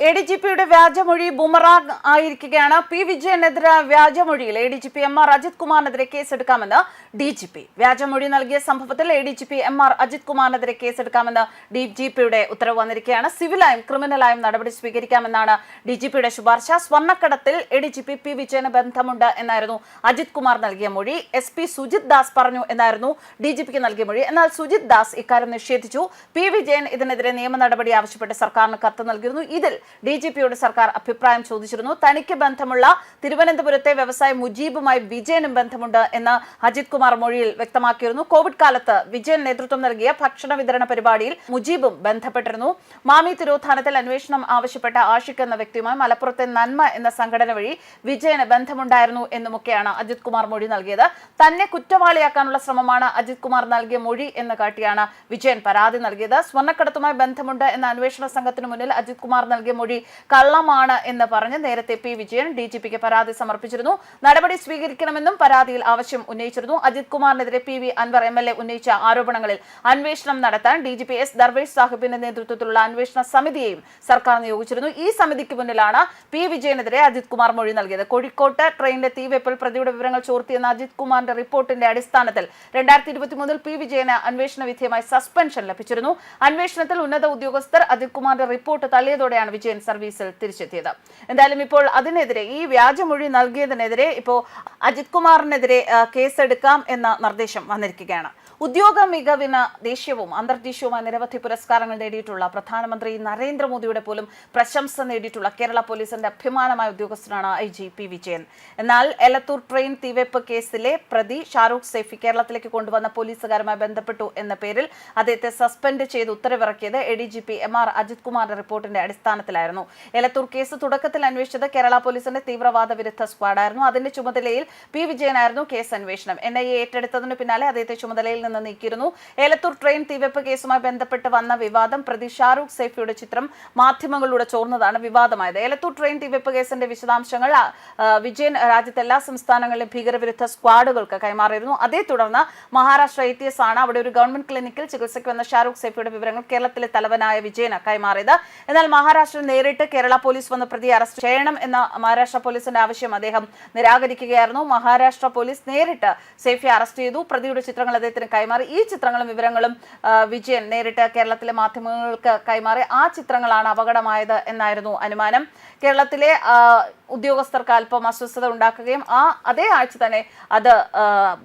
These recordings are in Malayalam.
ADGPയുടെ വ്യാജമൊഴി ബൂമറാങ് ആയിരിക്കുകയാണ്. പി വിജയനെതിരെ വ്യാജമൊഴിയിൽ ADGP MR അജിത് കുമാറിനെതിരെ കേസെടുക്കാമെന്ന് DGP. വ്യാജമൊഴി നൽകിയ സംഭവത്തിൽ ADGP MR അജിത് കുമാറിനെതിരെ കേസെടുക്കാമെന്ന് DGPയുടെ ഉത്തരവ് വന്നിരിക്കുകയാണ്. സിവിലായും ക്രിമിനലായും നടപടി സ്വീകരിക്കാമെന്നാണ് DGPയുടെ ശുപാർശ. സ്വർണ്ണക്കടത്തിൽ ADGP പി വിജയന് ബന്ധമുണ്ട് എന്നായിരുന്നു അജിത് കുമാർ നൽകിയ മൊഴി. SP സുജിത് ദാസ് പറഞ്ഞു എന്നായിരുന്നു DGPക്ക് നൽകിയ മൊഴി. എന്നാൽ സുജിത് ദാസ് ഇക്കാര്യം നിഷേധിച്ചു. പി വിജയൻ ഇതിനെതിരെ നിയമ നടപടി ആവശ്യപ്പെട്ട് സർക്കാരിന് കത്ത് നൽകിയിരുന്നു. ഇതിൽ DGPയോട് സർക്കാർ അഭിപ്രായം ചോദിച്ചിരുന്നു. തനിക്ക് ബന്ധമുള്ള തിരുവനന്തപുരത്തെ വ്യവസായി മുജീബുമായി വിജയനും ബന്ധമുണ്ട് എന്ന് അജിത് കുമാർ മൊഴിയിൽ വ്യക്തമാക്കിയിരുന്നു. കോവിഡ് കാലത്ത് വിജയൻ നേതൃത്വം നൽകിയ ഭക്ഷണ വിതരണ പരിപാടിയിൽ മുജീബും ബന്ധപ്പെട്ടിരുന്നു. മാമി തിരോധാനത്തിൽ അന്വേഷണം ആവശ്യപ്പെട്ട ആഷിഖ് എന്ന വ്യക്തിയുമായി മലപ്പുറത്തെ നന്മ എന്ന സംഘടന വഴി വിജയന് ബന്ധമുണ്ടായിരുന്നു എന്നുമൊക്കെയാണ് അജിത് കുമാർ മൊഴി നൽകിയത്. തന്നെ കുറ്റവാളിയാക്കാനുള്ള ശ്രമമാണ് അജിത് കുമാർ നൽകിയ മൊഴി എന്ന് കാട്ടിയാണ് വിജയൻ പരാതി നൽകിയത്. സ്വർണ്ണക്കടത്തുമായി ബന്ധമുണ്ട് എന്ന അന്വേഷണ സംഘത്തിന് മുന്നിൽ അജിത് കുമാർ നൽകിയ മൊഴി കള്ളമാണ് എന്ന് പറഞ്ഞ് നേരത്തെ പി വിജയൻ DGPക്ക് പരാതി സമർപ്പിച്ചിരുന്നു. നടപടി സ്വീകരിക്കണമെന്നും പരാതിയിൽ ആവശ്യം ഉന്നയിച്ചിരുന്നു. അജിത് കുമാറിനെതിരെ PV അൻവർ MLA ഉന്നയിച്ച ആരോപണങ്ങളിൽ അന്വേഷണം നടത്താൻ DGP S ദർവേഷ് സാഹിബിന്റെ നേതൃത്വത്തിലുള്ള അന്വേഷണ സമിതിയെയും സർക്കാർ നിയോഗിച്ചിരുന്നു. ഈ സമിതിക്ക് മുന്നിലാണ് പി വിജയനെതിരെ അജിത് കുമാർ മൊഴി നൽകിയത്. കോഴിക്കോട്ട് ട്രെയിനിലെ തീവെപ്പിൽ പ്രതിയുടെ വിവരങ്ങൾ ചോർത്തിയെന്ന അജിത് കുമാറിന്റെ റിപ്പോർട്ടിന്റെ അടിസ്ഥാനത്തിൽ 2023 പി വിജയന് അന്വേഷണ വിധേയമായി സസ്പെൻഷൻ ലഭിച്ചിരുന്നു. അന്വേഷണത്തിൽ ഉന്നത ഉദ്യോഗസ്ഥർ അജിത് കുമാറിന്റെ റിപ്പോർട്ട് തള്ളിയതോടെയാണ് വിജയൻ സർവീസിൽ തിരിച്ചെത്തിയത്. എന്തായാലും ഇപ്പോൾ അതിനെതിരെ ഈ വ്യാജമൊഴി നൽകിയതിനെതിരെ ഇപ്പോൾ അജിത് കുമാറിനെതിരെ കേസെടുക്കാം എന്ന നിർദ്ദേശം വന്നിരിക്കുകയാണ്. ഉദ്യോഗ മികവിന് ദേശീയവും അന്തർദേശീയവുമായ നിരവധി പുരസ്കാരങ്ങൾ നേടിയിട്ടുള്ള പ്രധാനമന്ത്രി നരേന്ദ്രമോദിയുടെ പോലും പ്രശംസ നേടിയിട്ടുള്ള കേരള പോലീസിന്റെ അഭിമാനമായ ഉദ്യോഗസ്ഥനാണ് IG പി വിജയൻ. എന്നാൽ എലത്തൂർ ട്രെയിൻ തീവെപ്പ് കേസിലെ പ്രതി ഷാരൂഖ് സൈഫി കേരളത്തിലേക്ക് കൊണ്ടുവന്ന പോലീസുകാരുമായി ബന്ധപ്പെട്ടു എന്ന പേരിൽ അദ്ദേഹത്തെ സസ്പെൻഡ് ചെയ്ത് ഉത്തരവിറക്കിയത് ADGP MR അജിത് കുമാറിന്റെ റിപ്പോർട്ടിന്റെ അടിസ്ഥാനത്തിലായിരുന്നു. എലത്തൂർ കേസ് തുടക്കത്തിൽ അന്വേഷിച്ചത് കേരള പോലീസിന്റെ തീവ്രവാദ വിരുദ്ധ സ്ക്വാഡായിരുന്നു. അതിന്റെ ചുമതലയിൽ പി വിജയനായിരുന്നു കേസ് അന്വേഷണം. NIA ഏറ്റെടുത്തതിന് പിന്നാലെ അദ്ദേഹത്തെ ചുമതലയിൽ നിന്ന് നീക്കിയിരുന്നു. ഏലത്തൂർ ട്രെയിൻ തീവെപ്പ് കേസുമായി ബന്ധപ്പെട്ട് വന്ന വിവാദം പ്രതി ഷാരൂഖ് സൈഫിയുടെ ചിത്രം മാധ്യമങ്ങളിലൂടെ ചോർന്നതാണ് വിവാദമായത്. ഏലത്തൂർ ട്രെയിൻ തീവെപ്പ് കേസിന്റെ വിശദാംശങ്ങൾ വിജയൻ രാജ്യത്തെ എല്ലാ സംസ്ഥാനങ്ങളിലും ഭീകരവിരുദ്ധ സ്ക്വാഡുകൾക്ക് കൈമാറിയിരുന്നു. അതേ തുടർന്ന് മഹാരാഷ്ട്ര ATS ആണ് അവിടെ ഒരു ഗവൺമെന്റ് ക്ലിനിക്കിൽ ചികിത്സയ്ക്ക് വന്ന ഷാരൂഖ് സൈഫിയുടെ വിവരങ്ങൾ കേരളത്തിലെ തലവനായ വിജയന് കൈമാറിയത്. എന്നാൽ മഹാരാഷ്ട്രയിൽ നേരിട്ട് കേരള പോലീസ് വന്ന് പ്രതിയെ അറസ്റ്റ് ചെയ്യണം എന്ന മഹാരാഷ്ട്ര പോലീസിന്റെ ആവശ്യം അദ്ദേഹം നിരാകരിക്കുകയായിരുന്നു. മഹാരാഷ്ട്ര പോലീസ് നേരിട്ട് സൈഫിയെ അറസ്റ്റ് ചെയ്തു. പ്രതിയുടെ ചിത്രങ്ങൾ അദ്ദേഹത്തിന് കൈമാറി. ഈ ചിത്രങ്ങളും വിവരങ്ങളും വിജയൻ നേരിട്ട് കേരളത്തിലെ മാധ്യമങ്ങൾക്ക് കൈമാറി. ആ ചിത്രങ്ങളാണ് അപകടമായത് എന്നായിരുന്നു അനുമാനം. കേരളത്തിലെ ഉദ്യോഗസ്ഥർക്ക് അല്പം അസ്വസ്ഥത ഉണ്ടാക്കുകയും അതേ ആഴ്ച തന്നെ അത്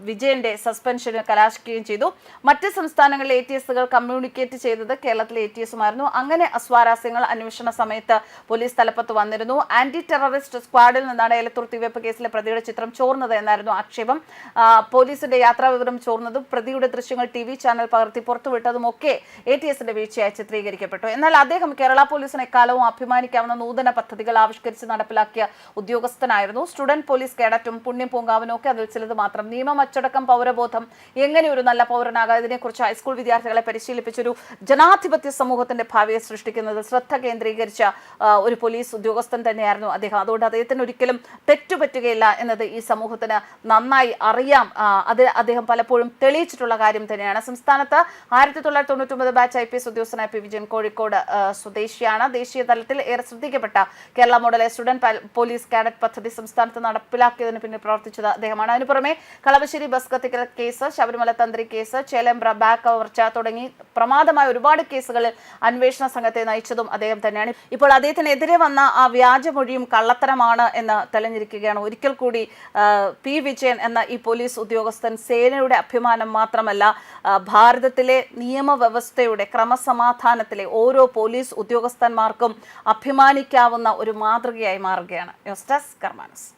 വിജയന്റെ സസ്പെൻഷന് കലാശിക്കുകയും ചെയ്തു. മറ്റ് സംസ്ഥാനങ്ങളിലെ ATSകൾ കമ്മ്യൂണിക്കേറ്റ് ചെയ്തത് കേരളത്തിലെ ATSുമായിരുന്നു. അങ്ങനെ അസ്വാരസ്യങ്ങൾ അന്വേഷണ സമയത്ത് പോലീസ് തലപ്പത്ത് വന്നിരുന്നു. ആന്റി ടെററിസ്റ്റ് സ്ക്വാഡിൽ നിന്നാണ് ഏലത്തൂർ തീവെപ്പ് കേസിലെ പ്രതിയുടെ ചിത്രം ചോർന്നത് എന്നായിരുന്നു ആക്ഷേപം. പോലീസിന്റെ യാത്രാ വിവരം ചോർന്നതും പ്രതിയുടെ ദൃശ്യങ്ങൾ TV ചാനൽ പകർത്തി പുറത്തുവിട്ടതുമൊക്കെ ATSന്റെ വീഴ്ചയായി ചിത്രീകരിക്കപ്പെട്ടു. എന്നാൽ അദ്ദേഹം കേരള പോലീസിനെ എക്കാലവും അഭിമാനിക്കാവുന്ന നൂതന പദ്ധതികൾ ആവിഷ്കരിച്ച് നടപ്പിലാക്കിയ ഉദ്യോഗസ്ഥനായിരുന്നു. സ്റ്റുഡന്റ് പോലീസ് കേഡറ്റും പുണ്യം പൂങ്കാവനും ഒക്കെ അതിൽ ചിലത് മാത്രം. നിയമം, അച്ചടക്കം, പൗരബോധം, എങ്ങനെ ഒരു നല്ല പൗരനാകാം, ഇതിനെക്കുറിച്ച് ഹൈസ്കൂൾ വിദ്യാർത്ഥികളെ പരിശീലിപ്പിച്ചൊരു ജനാധിപത്യ സമൂഹത്തിന്റെ ഭാവിയെ സൃഷ്ടിക്കുന്നതിൽ ശ്രദ്ധ കേന്ദ്രീകരിച്ച ഒരു പോലീസ് ഉദ്യോഗസ്ഥൻ തന്നെയായിരുന്നു അദ്ദേഹം. അതുകൊണ്ട് അദ്ദേഹത്തിന് ഒരിക്കലും തെറ്റുപറ്റുകയില്ല എന്നത് ഈ സമൂഹത്തിന് നന്നായി അറിയാം. അത് അദ്ദേഹം പലപ്പോഴും തെളിയിച്ചിട്ടുള്ള കാര്യം തന്നെയാണ്. സംസ്ഥാനത്ത് 1999 ബാച്ച് IPS ഉദ്യോഗസ്ഥനായ പി വിജയൻ കോഴിക്കോട് സ്വദേശിയാണ്. ദേശീയ തലത്തിൽ ഏറെ ശ്രദ്ധിക്കപ്പെട്ട Kerala model student police cadet പദ്ധതി സംസ്ഥാനത്ത് നടപ്പിലാക്കിയതിന് പിന്നിൽ പ്രവർത്തിച്ചത് അദ്ദേഹമാണ്. അതിനു പുറമെ കളമശ്ശേരി ബസ് കത്തിക്കൽ കേസ്, ശബരിമല തന്ത്രി കേസ്, ചേലേമ്പ്ര ബാഗ് കവർച്ച തുടങ്ങി പ്രമാദമായ ഒരുപാട് കേസുകളിൽ അന്വേഷണ സംഘത്തെ നയിച്ചതും അദ്ദേഹം തന്നെയാണ്. ഇപ്പോൾ അദ്ദേഹത്തിനെതിരെ വന്ന ആ വ്യാജമൊഴിയും കള്ളത്തരമാണ് എന്ന് തെളിഞ്ഞിരിക്കുകയാണ്. ഒരിക്കൽ കൂടി പി വിജയൻ എന്ന ഈ പോലീസ് ഉദ്യോഗസ്ഥൻ സേനയുടെ അഭിമാനം മാത്രമല്ല, ഭാരതത്തിലെ നിയമവ്യവസ്ഥയുടെ ക്രമസമാധാനത്തിലെ ഓരോ പോലീസ് ഉദ്യോഗസ്ഥന്മാർക്കും അഭിമാനിക്കാവുന്ന ഒരു മാതൃകയായി മാറുകയാണ്. News desk കർമാനസ്.